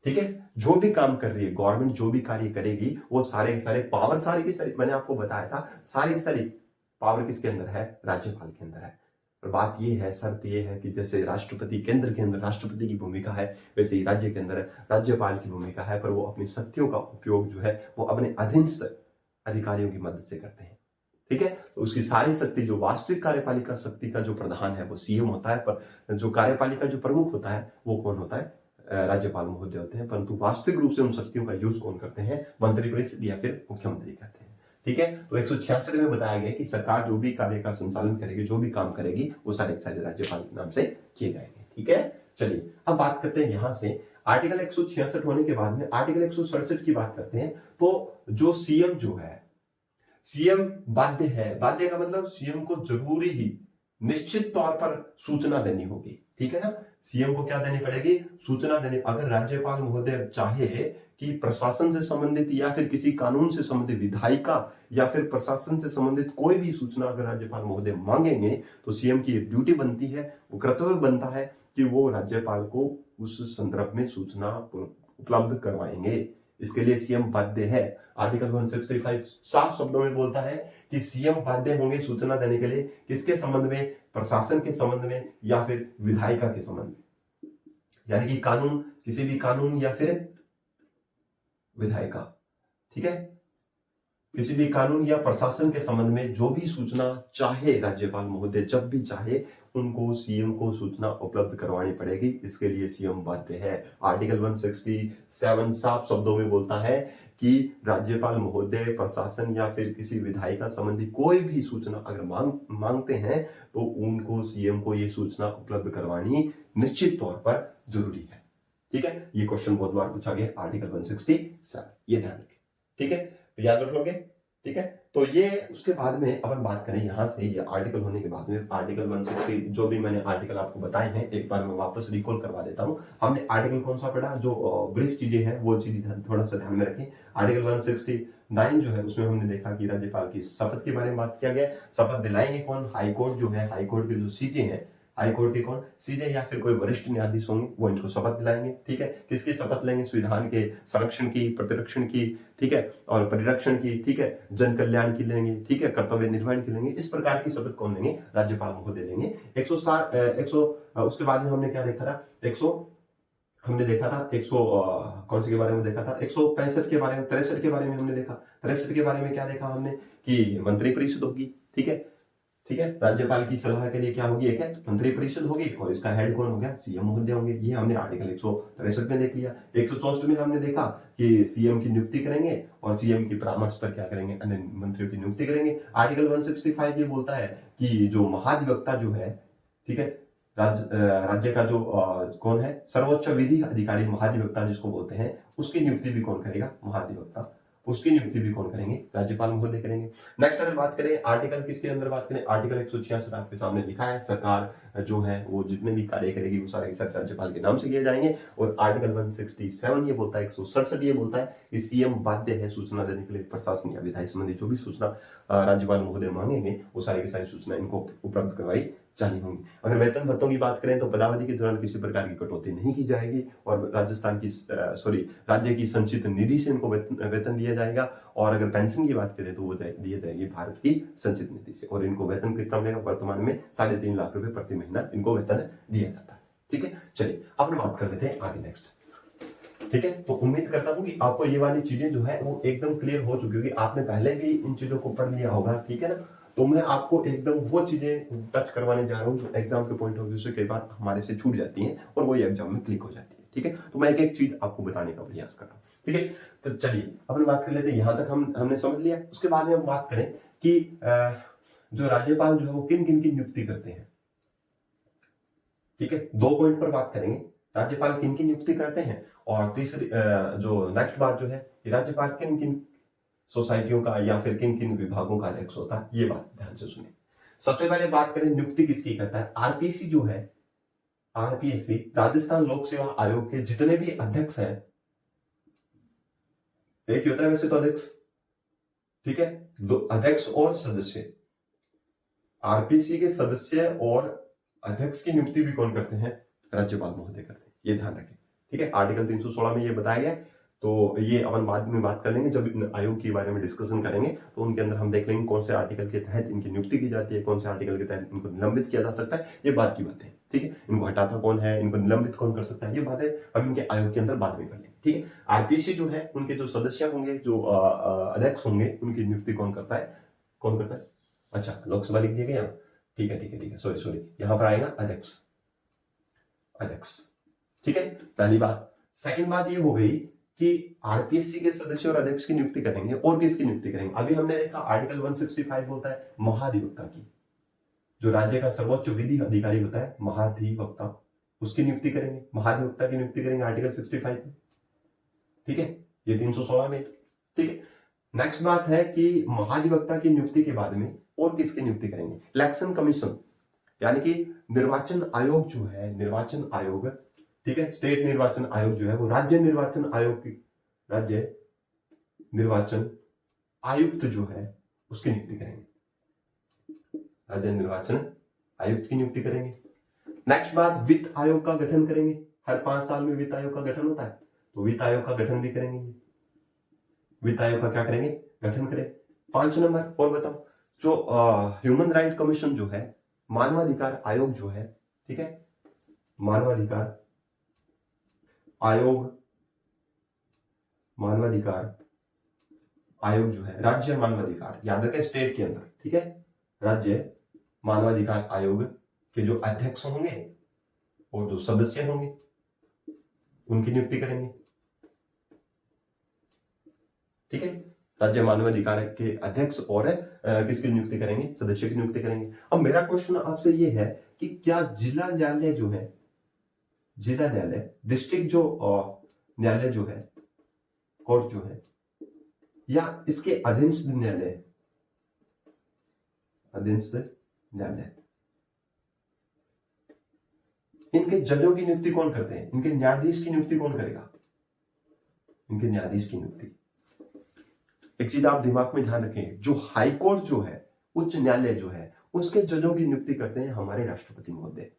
ठीक है। जो भी काम कर रही है गवर्नमेंट, जो भी कार्य करेगी वो सारे के सारे पावर, सारे की सारी, मैंने आपको बताया था, सारी की सारी पावर किसके अंदर है? राज्यपाल के अंदर है। और बात ये है, शर्त ये है कि जैसे राष्ट्रपति, केंद्र के अंदर राष्ट्रपति की भूमिका है, वैसे ही राज्य के अंदर राज्यपाल की भूमिका है, पर वो अपनी शक्तियों का उपयोग जो है वो अपने अधीनस्थ अधिकारियों की मदद से करते हैं, ठीक है। तो उसकी सारी शक्ति, जो वास्तविक कार्यपालिका शक्ति का जो प्रधान है वो सीएम होता है, पर जो कार्यपालिका जो प्रमुख होता है वो कौन होता है? राज्यपाल महोदय होते हैं। परंतु वास्तविक रूप से उन शक्तियों का यूज कौन करते हैं? मंत्री परिषद या फिर मुख्यमंत्री करते हैं, ठीक है। तो 166 में बताया गया कि सरकार जो भी कार्य का संचालन करेगी, जो भी काम करेगी वो सारे सारे राज्यपाल के नाम से किए जाएंगे, ठीक है। चलिए अब बात करते हैं यहां से, आर्टिकल 166 होने के बाद में आर्टिकल 167 की बात करते हैं। तो जो सीएम जो है, सीएम बाध्य है, बाध्य का मतलब सीएम को जरूरी ही निश्चित तौर पर सूचना देनी होगी, ठीक है ना। सीएम को क्या देनी पड़ेगी? सूचना देनी। अगर राज्यपाल महोदय चाहे कि प्रशासन से संबंधित या फिर किसी कानून से संबंधित, विधायिका या फिर प्रशासन से संबंधित कोई भी सूचना अगर राज्यपाल महोदय मांगेंगे तो सीएम की ड्यूटी बनती है, वो कर्तव्य बनता है कि वो राज्यपाल को उस संदर्भ में सूचना उपलब्ध करवाएंगे। इसके लिए सीएम बाध्य है। आर्टिकल 165 साफ शब्दों में बोलता है कि सीएम बाध्य होंगे सूचना देने के लिए, किसके संबंध में? प्रशासन के संबंध में या फिर विधायिका के संबंध में, यानी कि कानून, किसी भी कानून या फिर विधायिका, ठीक है, किसी भी कानून या प्रशासन के संबंध में जो भी सूचना चाहे राज्यपाल महोदय, जब भी चाहे उनको सीएम को सूचना उपलब्ध करवानी पड़ेगी। इसके लिए सीएम बाध्य है। आर्टिकल 167 साफ शब्दों में बोलता है कि राज्यपाल महोदय प्रशासन या फिर किसी विधायिका संबंधी कोई भी सूचना अगर मांगते हैं तो उनको, सीएम को ये सूचना उपलब्ध करवानी निश्चित तौर पर जरूरी है, ठीक है। ये क्वेश्चन बहुत बार पूछा गया, आर्टिकल 167, ये ध्यान रखें, ठीक है, तो याद रख लोगे, ठीक है। तो ये उसके बाद में अब हम बात करें यहां से, ये आर्टिकल होने के बाद में आर्टिकल 160, जो भी मैंने आर्टिकल आपको बताए हैं एक बार मैं वापस रिकॉल करवा देता हूं। हमने आर्टिकल कौन सा पढ़ा? जो ब्रीफ चीजें हैं वो चीजें थोड़ा सा ध्यान में रखें। आर्टिकल 169 जो है उसमें हमने देखा कि राज्यपाल की शपथ के बारे में बात किया गया। शपथ दिलाएंगे कौन? हाईकोर्ट जो है, हाईकोर्ट के जो सीजे हैं, हाईकोर्ट के कौन? सीधे या फिर कोई वरिष्ठ न्यायाधीश होंगे, वो इनको शपथ दिलाएंगे, ठीक है। किसकी शपथ लेंगे? संविधान के संरक्षण की, प्रतिरक्षण की, ठीक है, और परिरक्षण की, ठीक है, जन कल्याण की लेंगे, ठीक है, कर्तव्य निर्वहन की लेंगे। इस प्रकार की शपथ कौन लेंगे? राज्यपाल महोदय लेंगे। 160 उसके बाद में हमने क्या देखा था? 100 हमने देखा था 100 कौन से के बारे में देखा था? 165 के बारे में, 63 के बारे में हमने देखा। 63 के बारे में क्या देखा हमने? कि मंत्री परिषद होगी, ठीक है, ठीक है। राज्यपाल की सलाह के लिए क्या होगी? एक है मंत्री परिषद होगी और इसका हेड कौन हो गया? सीएम महोदय होंगे। ये हमने आर्टिकल 163 में देख लिया। 164 में हमने देखा कि सीएम की नियुक्ति करेंगे और सीएम की परामर्श पर क्या करेंगे? अन्य मंत्रियों की नियुक्ति करेंगे। आर्टिकल 165 ये बोलता है कि जो महाधिवक्ता जो है, ठीक है, राज्य का जो कौन है? सर्वोच्च विधि अधिकारी, महाधिवक्ता जिसको बोलते हैं, उसकी नियुक्ति भी कौन करेगा? महाधिवक्ता। उसकी नियुक्ति भी कौन करेंगे? राज्यपाल महोदय करेंगे। नेक्स्ट अगर बात करें आर्टिकल किसके अंदर बात करें, आर्टिकल 166 आपके सामने लिखा है, सरकार जो है वो जितने भी कार्य करेगी वो सारे के सारे राज्यपाल के नाम से किए जाएंगे। और आर्टिकल 167 ये बोलता है, 167 ये बोलता है कि सीएम बाध्य है सूचना देने के लिए प्रशासन या विधायी संबंधी जो भी सूचना राज्यपाल महोदय मांगेंगे वो सारी की सारी सूचना इनको उपलब्ध करवाई जानी होंगी। अगर वेतन भत्तों की बात करें तो पदावधि के दौरान किसी प्रकार की कटौती नहीं की जाएगी और राज्य की संचित निधि से इनको वेतन दिया जाएगा। और अगर पेंशन की बात करें तो वो दी जाएगी भारत की संचित निधि से। और इनको वेतन कितना मिलेगा? वर्तमान में 3.5 लाख रुपए प्रति महीना इनको वेतन दिया जाता है। ठीक है, चलिए अब बात कर लेते हैं आगे नेक्स्ट। ठीक है, तो उम्मीद करता हूं कि आपको ये वाली चीजें जो है वो एकदम क्लियर हो चुकी होगी। आपने पहले भी इन चीजों को पढ़ लिया होगा। ठीक है ना, तो मैं आपको एकदम वो चीजें टच करवाने जा रहा हूँ जो एग्जाम के पॉइंट ऑफ व्यू से कई बार हमारे से छूट जाती हैं और वही एग्जाम में क्लिक हो जाती है। ठीक है, तो मैं एक एक चीज आपको बताने का प्रयास कर रहा हूँ। ठीक है, तो चलिए अपन बात कर लेते हैं। यहां तक हमने समझ लिया। उसके बाद में हम बात करें कि जो राज्यपाल जो है वो किन किन की नियुक्ति करते हैं। ठीक है, 2 पॉइंट पर बात करेंगे, राज्यपाल किन की नियुक्ति करते हैं, और तीसरी जो नेक्स्ट बात जो है राज्यपाल किन किन सोसाइटियों का या फिर किन किन विभागों का अध्यक्ष होता है, ये बात ध्यान से सुने। सबसे पहले बात करें नियुक्ति किसकी करता है। आरपीएससी जो है, आरपीएससी राजस्थान लोक सेवा आयोग के जितने भी अध्यक्ष हैं, एक ही होता है वैसे तो अध्यक्ष, ठीक है, 2 अध्यक्ष और सदस्य। आरपीएससी के सदस्य और अध्यक्ष की नियुक्ति भी कौन करते हैं? राज्यपाल महोदय करते हैं, ये ध्यान रखें। ठीक है, आर्टिकल 316 में ये बताया गया। तो ये अपन बाद में बात कर लेंगे जब आयोग के बारे में डिस्कशन करेंगे, तो उनके अंदर हम देख लेंगे कौन से आर्टिकल के तहत इनकी नियुक्ति की जाती है, कौन से आर्टिकल के तहत इनको निलंबित किया जा सकता है, ये बात की बातें। ठीक है, इनको हटाता कौन है, इनको निलंबित कौन कर सकता है, ये बातें हम इनके आयोग के अंदर बाद में कर लेंगे। ठीक है, आरपीएससी जो है उनके जो सदस्य होंगे, जो अध्यक्ष होंगे, उनकी नियुक्ति कौन करता है? कौन करता है? अच्छा, लोकसभा लिख दिया गया। ठीक है ठीक है ठीक है, सॉरी, यहां पर आएगा अध्यक्ष। ठीक है, पहली बात। सेकंड बात ये हो गई कि आरपीएससी के सदस्य और अध्यक्ष की नियुक्ति करेंगे, और किसकी नियुक्ति करेंगे? अभी हमने देखा आर्टिकल 165 बोलता है महाधिवक्ता की, जो राज्य का सर्वोच्च विधि अधिकारी होता है महाधिवक्ता, उसकी नियुक्ति करेंगे, महाधिवक्ता की नियुक्ति करेंगे आर्टिकल 65 में। ठीक है, ये 316 में। ठीक है, नेक्स्ट बात है कि महाधिवक्ता की नियुक्ति के बाद में और किसकी नियुक्ति करेंगे? इलेक्शन कमीशन, यानी कि निर्वाचन आयोग जो है, निर्वाचन आयोग, ठीक है, स्टेट निर्वाचन आयोग जो है वो राज्य निर्वाचन आयोग की, राज्य निर्वाचन आयुक्त जो है उसकी नियुक्ति करेंगे, राज्य निर्वाचन आयुक्त की नियुक्ति करेंगे। नेक्स्ट बात, वित्त आयोग का गठन करेंगे। हर 5 साल में वित्त आयोग का गठन होता है, तो वित्त आयोग का गठन भी करेंगे। वित्त आयोग का क्या करेंगे? गठन करें। 5 नंबर और बताओ, जो ह्यूमन राइट कमीशन जो है, मानवाधिकार आयोग जो है, ठीक है, मानवाधिकार आयोग, मानवाधिकार आयोग जो है, राज्य मानवाधिकार, याद रखें स्टेट के अंदर, ठीक है, राज्य मानवाधिकार आयोग के जो अध्यक्ष होंगे और जो सदस्य होंगे उनकी नियुक्ति करेंगे। ठीक है, राज्य मानवाधिकार के अध्यक्ष और किसकी नियुक्ति करेंगे? सदस्य की नियुक्ति करेंगे। अब मेरा क्वेश्चन आपसे ये है कि क्या जिला न्यायालय जो है, जिला न्यायालय, डिस्ट्रिक्ट जो न्यायालय जो है, कोर्ट जो है, या इसके अधीनस्थ न्यायालय, अधीनस्थ न्यायालय, इनके जजों की नियुक्ति कौन करते हैं? इनके न्यायाधीश की नियुक्ति कौन करेगा? इनके न्यायाधीश की नियुक्ति। एक चीज आप दिमाग में ध्यान रखें, जो हाई कोर्ट जो है, उच्च न्यायालय जो है, उसके जजों की नियुक्ति करते हैं हमारे राष्ट्रपति महोदय।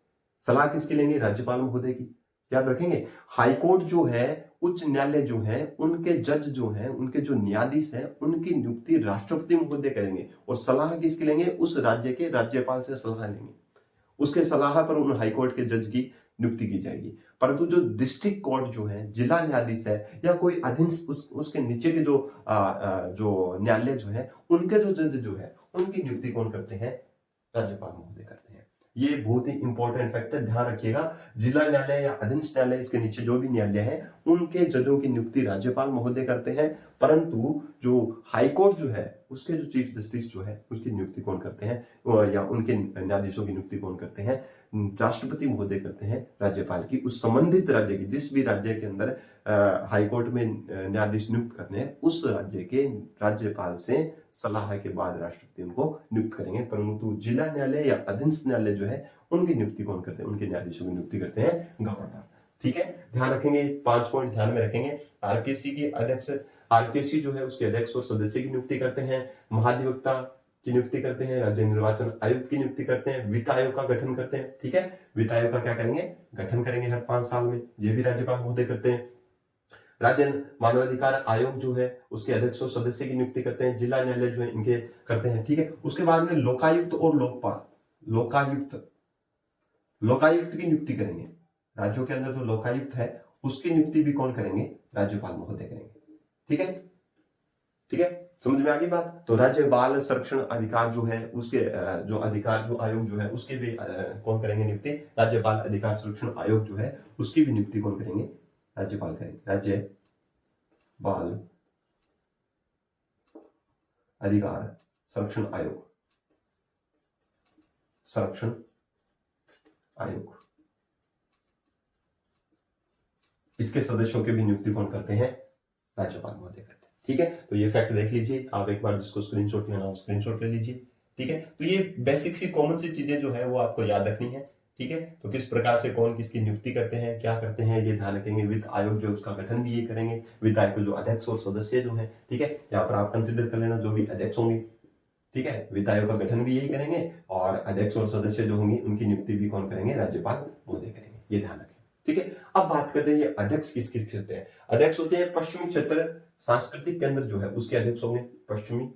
सलाह किसकी लेंगे? राज्यपाल महोदय की। याद रखेंगे, हाई कोर्ट जो है, उच्च न्यायालय जो है, उनके जज जो है, उनके जो न्यायाधीश है, उनकी नियुक्ति राष्ट्रपति महोदय करेंगे। और सलाह किसकी लेंगे? उस राज्य के राज्यपाल से सलाह लेंगे, उसके सलाह पर उन हाई कोर्ट के जज की नियुक्ति की जाएगी। परंतु जो डिस्ट्रिक्ट कोर्ट जो है, जिला न्यायाधीश है, या कोई अधीन उसके नीचे के जो न्यायालय जो है, उनके जो जज जो है, उनकी नियुक्ति कौन करते हैं? राज्यपाल महोदय करते हैं। ये बहुत ही इंपॉर्टेंट फैक्टर, ध्यान रखिएगा। जिला न्यायालय या अधीनस्थ न्यायालय, इसके नीचे जो भी न्यायालय है, उनके जजों की नियुक्ति राज्यपाल महोदय करते हैं। परंतु जो हाई कोर्ट जो है, उसके जो चीफ जस्टिस जो है उसकी नियुक्ति कौन करते हैं, या उनके न्यायाधीशों की नियुक्ति कौन करते हैं, राष्ट्रपति महोदय करते हैं राज्यपाल की। उस संबंधित राज्य की, जिस भी राज्य के अंदर हाईकोर्ट में न्यायाधीश नियुक्त करने हैं, उस राज्य के राज्यपाल से सलाह के बाद राष्ट्रपति उनको नियुक्त करेंगे। परंतु जिला न्यायालय या अधीनस्थ न्यायालय जो है उनकी नियुक्ति कौन करते हैं, उनके न्यायाधीशों की नियुक्ति करते हैं गवर्नर। ठीक है, ध्यान रखेंगे, 5 पॉइंट ध्यान में रखेंगे। आरपीएससी की अध्यक्ष, आरपीएससी जो है उसके अध्यक्ष और सदस्य की नियुक्ति करते हैं, महाधिवक्ता की नियुक्ति करते हैं, राज्य निर्वाचन आयुक्त की नियुक्ति करते हैं, वित्त आयोग का गठन करते हैं। ठीक है, वित्त आयोग का क्या करेंगे, गठन करेंगे हर 5 साल में, ये भी राज्यपाल महोदय करते हैं। राज्य मानवाधिकार आयोग जो है उसके अध्यक्ष और सदस्य की नियुक्ति करते हैं, जिला न्यायालय जो है इनके करते हैं। ठीक है, उसके बाद में लोकायुक्त और लोकपाल, लोकायुक्त की नियुक्ति करेंगे। राज्यों के अंदर जो लोकायुक्त है उसकी नियुक्ति भी कौन करेंगे, राज्यपाल महोदय करेंगे। ठीक है, ठीक है, समझ में आ गई बात। तो राज्य बाल संरक्षण अधिकार जो है उसके जो अधिकार जो आयोग जो है उसके भी कौन करेंगे नियुक्ति, राज्य बाल अधिकार संरक्षण आयोग जो है उसकी भी नियुक्ति कौन करेंगे, राज्यपाल करेंगे। राज्य बाल अधिकार संरक्षण आयोग, संरक्षण आयोग, इसके सदस्यों की भी नियुक्ति कौन करते हैं, राज्यपाल महोदय करते हैं। ठीक है, तो ये फैक्ट देख लीजिए आप एक बार, जिसको स्क्रीनशॉट लेना हो स्क्रीनशॉट ले लीजिए। ठीक है, तो ये बेसिक सी कॉमन सी चीजें जो है वो आपको याद रखनी है। ठीक है, तो किस प्रकार से कौन किसकी नियुक्ति करते हैं, क्या करते हैं, ये ध्यान रखेंगे। वित्त आयोग जो उसका गठन भी ये करेंगे, वित्त आयोग के जो अध्यक्ष और सदस्य जो है, ठीक है, यहाँ पर आप कंसिडर कर लेना जो भी अध्यक्ष होंगे। ठीक है, वित्त आयोग का गठन भी यही करेंगे और अध्यक्ष और सदस्य जो होंगे उनकी नियुक्ति भी कौन करेंगे, राज्यपाल महोदय करेंगे, ये ध्यान रखें। ठीक है, अब बात करते हैं ये अध्यक्ष किस किस होते हैं। अध्यक्ष होते हैं पश्चिमी क्षेत्र सांस्कृतिक केंद्र जो है उसके अध्यक्ष होंगे पश्चिमी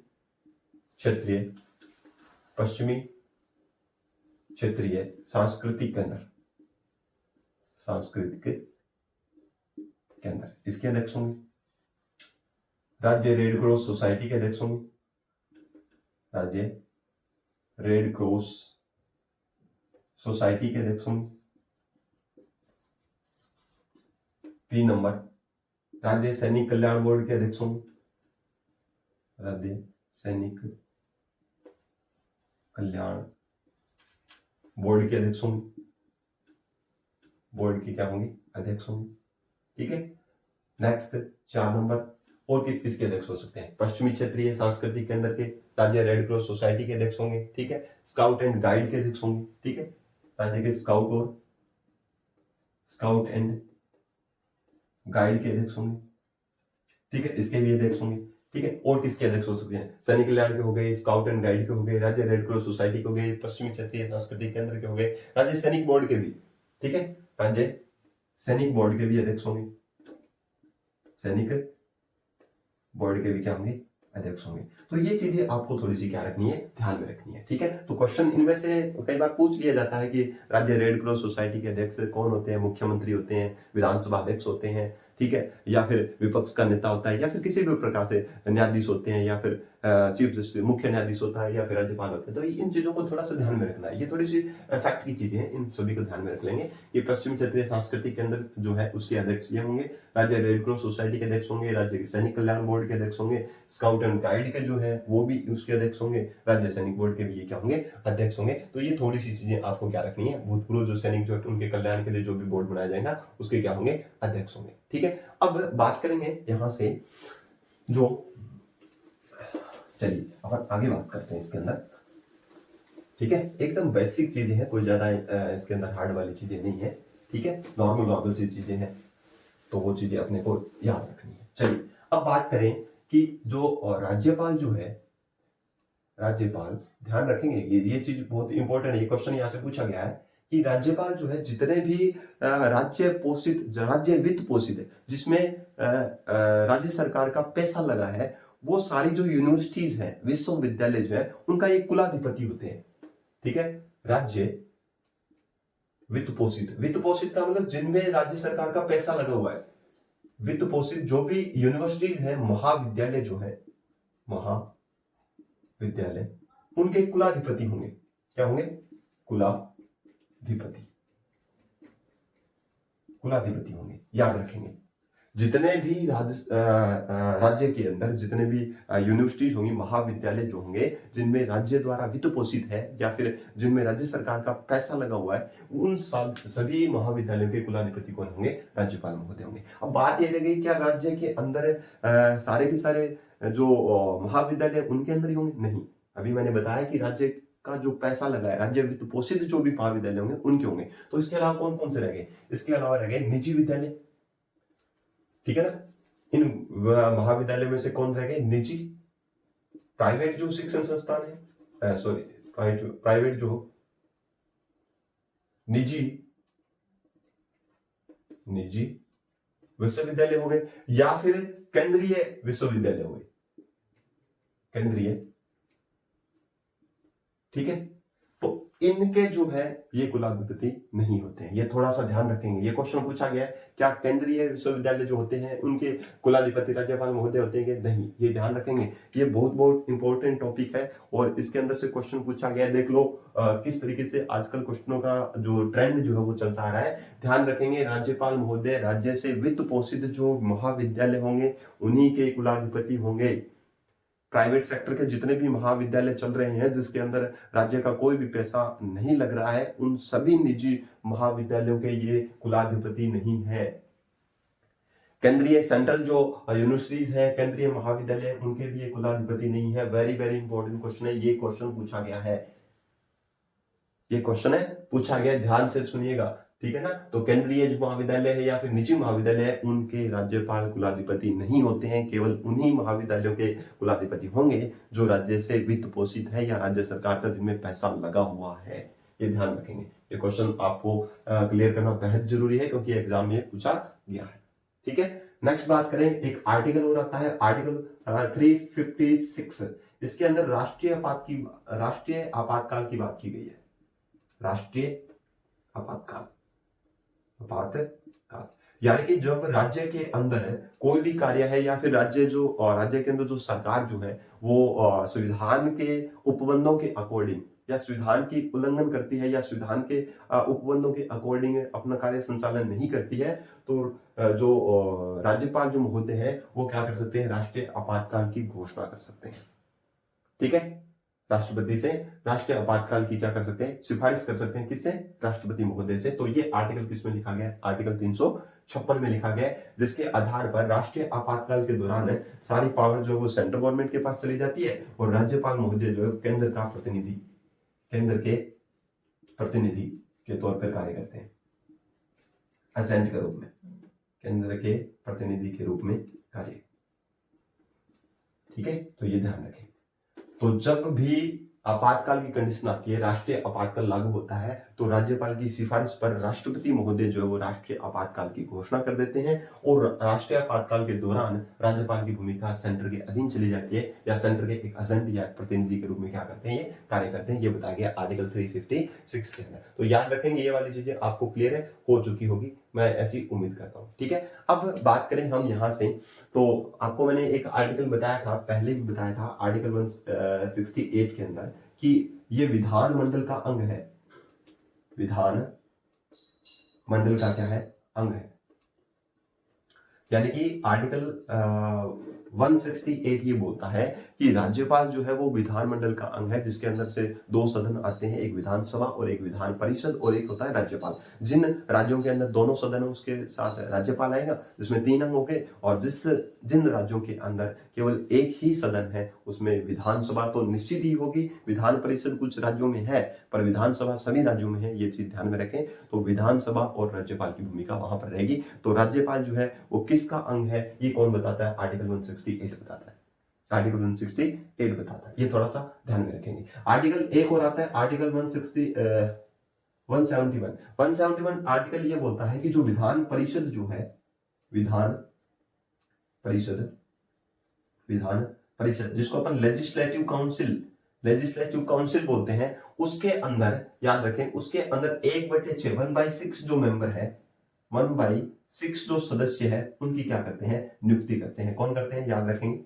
क्षेत्रीय सांस्कृतिक केंद्र, इसके अध्यक्ष होंगे। राज्य रेड क्रॉस सोसाइटी के अध्यक्ष होंगे, राज्य रेड क्रॉस सोसाइटी के अध्यक्ष होंगे। 3 नंबर राज्य सैनिक कल्याण बोर्ड के अध्यक्ष होंगे, राज्य सैनिक कल्याण बोर्ड के अध्यक्ष होंगे, बोर्ड के क्या होंगे, अध्यक्ष होंगे। ठीक है, नेक्स्ट 4 नंबर और किस किस के अध्यक्ष हो सकते हैं, पश्चिमी क्षेत्रीय सांस्कृतिक केंद्र के, राज्य रेड क्रॉस सोसाइटी के अध्यक्ष होंगे। ठीक है, स्काउट एंड गाइड के अध्यक्ष होंगे। ठीक है, राज्य के स्काउट एंड गाइड के अध्यक्ष होंगे। ठीक है, इसके भी अध्यक्ष होंगे। ठीक है, और किसके अध्यक्ष हो सकते हैं, सैनिक कल्याण के हो गए, स्काउट एंड गाइड के हो गए, राज्य रेड क्रॉस सोसाइटी के हो गए, पश्चिमी क्षेत्रीय सांस्कृतिक केंद्र के हो गए, राज्य सैनिक बोर्ड के भी। ठीक है, राज्य सैनिक बोर्ड के भी अध्यक्ष होंगे, सैनिक बोर्ड के भी क्या होंगे, अध्यक्ष होंगे। तो ये चीजें आपको थोड़ी सी क्या रखनी है, ध्यान में रखनी है। ठीक है, तो क्वेश्चन इनमें से कई बार पूछ लिया जाता है कि राज्य रेड क्रॉस सोसाइटी के अध्यक्ष कौन होते हैं, मुख्यमंत्री होते हैं, विधानसभा अध्यक्ष होते हैं, ठीक है, या फिर विपक्ष का नेता होता है, या फिर किसी भी प्रकार से न्यायाधीश होते हैं, या फिर चीफ जस्टिस मुख्य न्यायाधीश होता है, या फिर राज्यपाल होते हैं। तो इन चीजों को थोड़ा सा ध्यान में रखना है, ये थोड़ी सी फैक्ट की चीजें हैं, इन सभी को ध्यान में रख लेंगे। ये पश्चिम क्षेत्रीय सांस्कृतिक केंद्र जो है उसके अध्यक्ष ये होंगे, राज्य रेड क्रॉस सोसाइटी के अध्यक्ष होंगे, राज्य सैनिक कल्याण बोर्ड के अध्यक्ष होंगे, स्काउट एंड गाइड के जो है वो भी उसके अध्यक्ष होंगे, राज्य सैनिक बोर्ड के भी ये क्या होंगे, अध्यक्ष होंगे। तो ये थोड़ी सी चीजें आपको क्या रखनी है, भूतपूर्व जो सैनिक जो उनके कल्याण के लिए जो भी बोर्ड बनाया जाएगा उसके क्या होंगे, अध्यक्ष होंगे। ठीक है, अब बात करेंगे यहां से जो, चलिए अब आगे बात करते हैं इसके अंदर। ठीक है, एकदम बेसिक चीजें हैं, कोई ज्यादा इसके अंदर हार्ड वाली चीजें नहीं है। ठीक है, नॉर्मल सी चीजें हैं, तो वो चीजें अपने को याद रखनी है। चलिए अब बात करें कि जो राज्यपाल जो है, राज्यपाल ध्यान रखेंगे ये चीज बहुत इंपॉर्टेंट है, ये क्वेश्चन यहाँ से पूछा गया है कि राज्यपाल जो है जितने भी राज्य वित्त पोषित है, जिसमें राज्य सरकार का पैसा लगा है, वो सारी जो यूनिवर्सिटीज हैं, विश्वविद्यालय जो है, उनका एक कुलाधिपति होते हैं। ठीक है, राज्य वित्त पोषित का मतलब जिनमें राज्य सरकार का पैसा लगा हुआ है, वित्त पोषित जो भी यूनिवर्सिटीज है, महाविद्यालय जो है, महाविद्यालय, उनके कुलाधिपति होंगे। क्या होंगे, कुलाधिपति होंगे, याद रखेंगे। जितने भी राज्य के अंदर जितने भी यूनिवर्सिटीज होंगी, महाविद्यालय जो होंगे, जिनमें राज्य द्वारा वित्त पोषित है या फिर जिनमें राज्य सरकार का पैसा लगा हुआ है, उन सभी महाविद्यालयों के कुलाधिपति कौन होंगे? राज्यपाल महोदय होंगे। अब बात यह रह गई, क्या राज्य के अंदर सारे के सारे जो महाविद्यालय उनके अंदर ही होंगे? नहीं। अभी मैंने बताया कि राज्य का जो पैसा लगा है, राज्य वित्त पोषित जो भी महाविद्यालय होंगे उनके होंगे। तो इसके अलावा कौन कौन से रह गए? इसके अलावा रह गए निजी विद्यालय, ठीक है ना। इन महाविद्यालय में से कौन रह गए? निजी, प्राइवेट जो शिक्षण संस्थान है, सॉरी प्राइवेट जो निजी विश्वविद्यालय हो गए, या फिर केंद्रीय विश्वविद्यालय हो गए, केंद्रीय, ठीक है। तो इनके जो है ये कुलाधिपति नहीं होते हैं, ये थोड़ा सा ध्यान रखेंगे। ये क्वेश्चन पूछा गया है, क्या केंद्रीय विश्वविद्यालय जो होते हैं उनके कुलाधिपति राज्यपाल महोदय होते हैं? नहीं, ये ध्यान रखेंगे। ये बहुत बहुत इंपॉर्टेंट टॉपिक है और इसके अंदर से क्वेश्चन पूछा गया है। देख लो किस तरीके से आजकल क्वेश्चनों का जो ट्रेंड जो है वो चलता आ रहा है। ध्यान रखेंगे, राज्यपाल महोदय राज्य से वित्त पोषित जो महाविद्यालय होंगे उन्हीं के कुलाधिपति होंगे। प्राइवेट सेक्टर के जितने भी महाविद्यालय चल रहे हैं जिसके अंदर राज्य का कोई भी पैसा नहीं लग रहा है, उन सभी निजी महाविद्यालयों के ये कुलाधिपति नहीं है। केंद्रीय सेंट्रल जो यूनिवर्सिटीज है, केंद्रीय महाविद्यालय, उनके भी ये कुलाधिपति नहीं है। वेरी वेरी इंपॉर्टेंट क्वेश्चन है, ये क्वेश्चन पूछा गया है, ये क्वेश्चन है पूछा गया, ध्यान से सुनिएगा, ठीक है ना। तो केंद्रीय जो महाविद्यालय है या फिर निजी महाविद्यालय है, उनके राज्यपाल कुलाधिपति नहीं होते हैं। केवल उन्हीं महाविद्यालयों के कुलाधिपति होंगे जो राज्य से वित्त पोषित है या राज्य सरकार का जिनमें पैसा लगा हुआ है। ये ध्यान रखेंगे, ये क्वेश्चन आपको क्लियर करना बेहद जरूरी है क्योंकि एग्जाम में पूछा गया है, ठीक है। नेक्स्ट बात करें, एक आर्टिकल और आता है आर्टिकल 356। इसके अंदर राष्ट्रीय आपातकाल की बात की गई है। राष्ट्रीय आपातकाल यानी कि जब राज्य के अंदर कोई भी कार्य है या फिर राज्य के अंदर जो सरकार जो है वो संविधान के उपबंधों के अकॉर्डिंग या संविधान की उल्लंघन करती है या संविधान के उपबंधों के अकॉर्डिंग अपना कार्य संचालन नहीं करती है, तो जो राज्यपाल जो महोदय है वो क्या कर सकते हैं? राष्ट्रीय आपातकाल की घोषणा कर सकते हैं, ठीक है। राष्ट्रपति से राष्ट्रीय आपातकाल की क्या कर सकते हैं? सिफारिश कर सकते हैं। किससे? राष्ट्रपति महोदय से। तो ये आर्टिकल किसमें लिखा गया है? आर्टिकल 356 में लिखा गया है, जिसके आधार पर राष्ट्रीय आपातकाल के दौरान सारी पावर जो है वो सेंट्रल गवर्नमेंट के पास चली जाती है और राज्यपाल महोदय जो है केंद्र के प्रतिनिधि के तौर पर कार्य करते हैं, एजेंट के रूप में, केंद्र के प्रतिनिधि के रूप में कार्य, ठीक है। तो ये ध्यान रखें। तो जब भी आपातकाल की कंडीशन आती है, राष्ट्रीय आपातकाल लागू होता है, तो राज्यपाल की सिफारिश पर राष्ट्रपति महोदय जो है वो राष्ट्रीय आपातकाल की घोषणा कर देते हैं और राष्ट्रीय आपातकाल के दौरान राज्यपाल की भूमिका सेंटर के अधीन चली जाती है या सेंटर के एक एजेंट या प्रतिनिधि के रूप में क्या करते हैं? ये कार्य करते हैं। ये बताया गया आर्टिकल 356 के अंदर। तो याद रखेंगे, ये वाली चीजें आपको क्लियर हो चुकी होगी, मैं ऐसी उम्मीद करता हूँ, ठीक है। अब बात करें हम यहाँ से, तो आपको मैंने एक आर्टिकल बताया था, पहले भी बताया था, आर्टिकल 168 के अंदर कि ये विधान मंडल का अंग है। विधान मंडल का क्या है? अंग है। यानी कि आर्टिकल 168 ये बोलता है कि राज्यपाल जो है वो विधानमंडल का अंग है, जिसके अंदर से दो सदन आते हैं, एक विधानसभा और एक विधान परिषद, और एक होता है राज्यपाल। जिन राज्यों के अंदर दोनों सदन है उसके साथ राज्यपाल आएगा, जिसमें 3 अंग होंगे, और जिन राज्यों के अंदर केवल एक ही सदन है उसमें विधानसभा तो निश्चित ही होगी, विधान परिषद कुछ राज्यों में है पर विधानसभा सभी राज्यों में है, ये चीज ध्यान में रखें। तो विधानसभा और राज्यपाल की भूमिका वहां पर रहेगी। तो राज्यपाल जो है वो किसका अंग है, ये कौन बताता है? आर्टिकल 168 बताता है। आर्टिकल 168 बताता है, ये थोड़ा सा ध्यान में रखेंगे। आर्टिकल एक और आता है, आर्टिकल 171 आर्टिकल ये बोलता है कि जो विधान परिषद जो है, विधान परिषद जिसको अपन लेजिस्लेटिव काउंसिल बोलते हैं, उसके अंदर याद रखें, उसके अंदर 1/6 1/6 जो मेंबर है, 1/6 जो सदस्य है, उनकी क्या करते हैं? नियुक्ति करते हैं। कौन करते हैं? याद रखेंगे,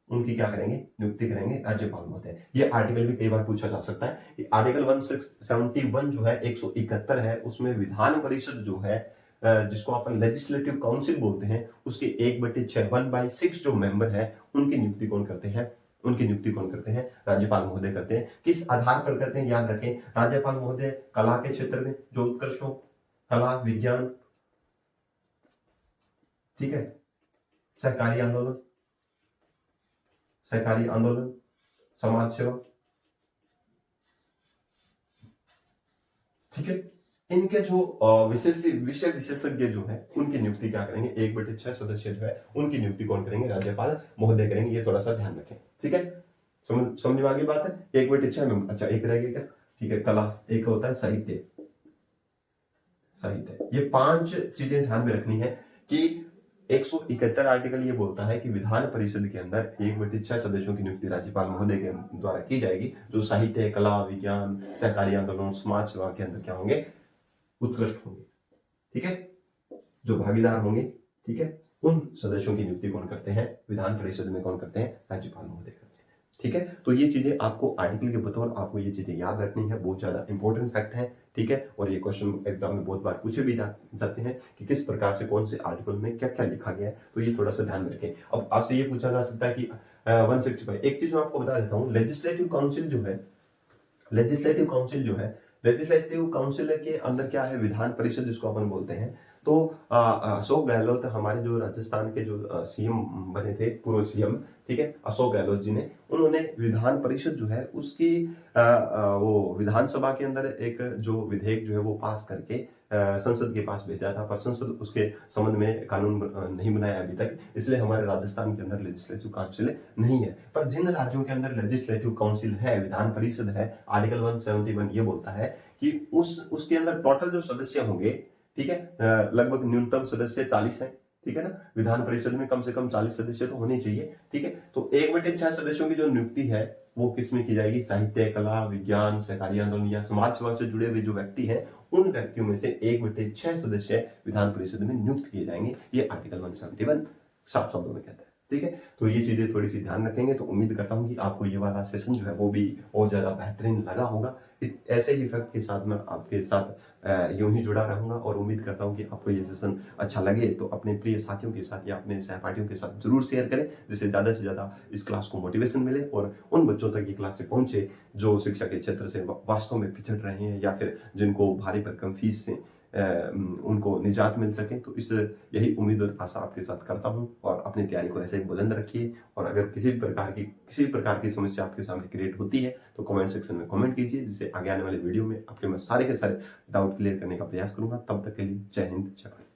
उनकी क्या करेंगे? नियुक्ति करेंगे राज्यपाल महोदय। ये आर्टिकल भी कई बार पूछा जा सकता है। आर्टिकल 171 जो है 171 है, उसमें विधान परिषद जो है जिसको अपन लेजिस्लेटिव काउंसिल बोलते हैं, उसके 1/6 1/6 जो मेंबर है उनकी नियुक्ति कौन करते हैं? उनकी नियुक्ति कौन करते हैं? राज्यपाल महोदय करते हैं। किस आधार पर करते हैं? याद रखें, राज्यपाल महोदय कला के क्षेत्र में जो उत्कृष्ट हो, कला, विज्ञान, ठीक है, सहकारी आंदोलन, समाज सेवा, ठीक है, इनके जो विषय विशेषज्ञ जो है उनकी नियुक्ति क्या करेंगे? 1/6 सदस्य जो है उनकी नियुक्ति कौन करेंगे? राज्यपाल महोदय करेंगे। ये थोड़ा सा ध्यान रखें, ठीक है। समझ में आ गई बात है? 1/6 में, अच्छा एक रह गया क्या? ठीक है, कला, एक होता है साहित्य। ये 5 चीजें ध्यान में रखनी है कि 171 आर्टिकल ये बोलता है कि विधान परिषद के अंदर 1/6 सदस्यों की नियुक्ति राज्यपाल महोदय के द्वारा की जाएगी, जो साहित्य, कला, विज्ञान, सहकारी आंदोलन, समाज सेवा के अंदर क्या होंगे? उत्कृष्ट होंगे, ठीक है, जो भागीदार होंगे, ठीक है, उन सदस्यों की नियुक्ति कौन करते हैं? विधान परिषद में कौन करते हैं? राज्यपाल महोदय करते हैं, ठीक है। तो ये चीजें आपको आर्टिकल के बतौर आपको ये चीजें याद रखनी है, बहुत ज्यादा इंपॉर्टेंट फैक्ट है, ठीक है। और ये क्वेश्चन एग्जाम में बहुत बार पूछे भी जाते हैं कि किस प्रकार से कौन से आर्टिकल में क्या क्या लिखा गया है, तो ये थोड़ा सा ध्यान में रखें। अब आपसे ये पूछा जा सकता है कि 165, एक चीज मैं आपको बता देता हूँ, लेजिस्लेटिव काउंसिल जो है, लेजिस्लेटिव काउंसिल के अंदर क्या है? विधान परिषद जिसको अपन बोलते हैं। तो अशोक गहलोत, हमारे जो राजस्थान के जो सीएम बने थे, पूर्व सीएम, ठीक है, अशोक गहलोत जी ने, उन्होंने विधान परिषद जो है उसकी वो विधानसभा के अंदर एक जो विधेयक जो है वो पास करके संसद के पास भेजा था, पर संसद उसके संबंध में कानून नहीं बनाया अभी तक, इसलिए हमारे राजस्थान के अंदर लेजिस्लेटिव काउंसिल नहीं है। पर जिन राज्यों के अंदर लेजिस्लेटिव काउंसिल है, विधान परिषद है, आर्टिकल 171 ये बोलता है कि उसके अंदर टोटल जो सदस्य होंगे, ठीक है, लगभग न्यूनतम सदस्य 40 है, ठीक है ना। विधान परिषद में कम से कम 40 सदस्य तो होने चाहिए, ठीक है। तो 1/6 सदस्यों की जो नियुक्ति है वो किसमें की जाएगी? साहित्य, कला, विज्ञान, सहकारी आंदोलन या समाज सेवा से जुड़े हुए जो व्यक्ति हैं, उन व्यक्तियों में से 1/6 सदस्य विधान परिषद में नियुक्त किए जाएंगे। ये आर्टिकल 171 साफ शब्दों में कहता है, ठीक है। तो ये चीजें थोड़ी सी ध्यान रखेंगे तो उम्मीद करता हूँ कि आपको ये वाला सेशन जो है वो भी और ज्यादा बेहतरीन लगा होगा। ऐसे ही फैक्ट के साथ मैं आपके साथ यूं ही जुड़ा रहूंगा और उम्मीद करता हूँ कि आपको ये सेशन अच्छा लगे तो अपने प्रिय साथियों के साथ या अपने सहपाठियों के साथ जरूर शेयर करें, जिससे ज्यादा से ज्यादा इस क्लास को मोटिवेशन मिले और उन बच्चों तक ये क्लास से पहुंचे जो शिक्षा के क्षेत्र से वास्तव में पिछड़ रहे हैं या फिर जिनको भारी भरकम फीस से उनको निजात मिल सके। तो इस यही उम्मीद और आशा आपके साथ करता हूं और अपनी तैयारी को ऐसे ही बुलंद रखिए। और अगर किसी भी प्रकार की समस्या आपके सामने क्रिएट होती है तो कमेंट सेक्शन में कमेंट कीजिए, जिससे आगे आने वाले वीडियो में आपके मैं सारे के सारे डाउट क्लियर करने का प्रयास करूंगा। तब तक के लिए जय हिंद, जय भारत।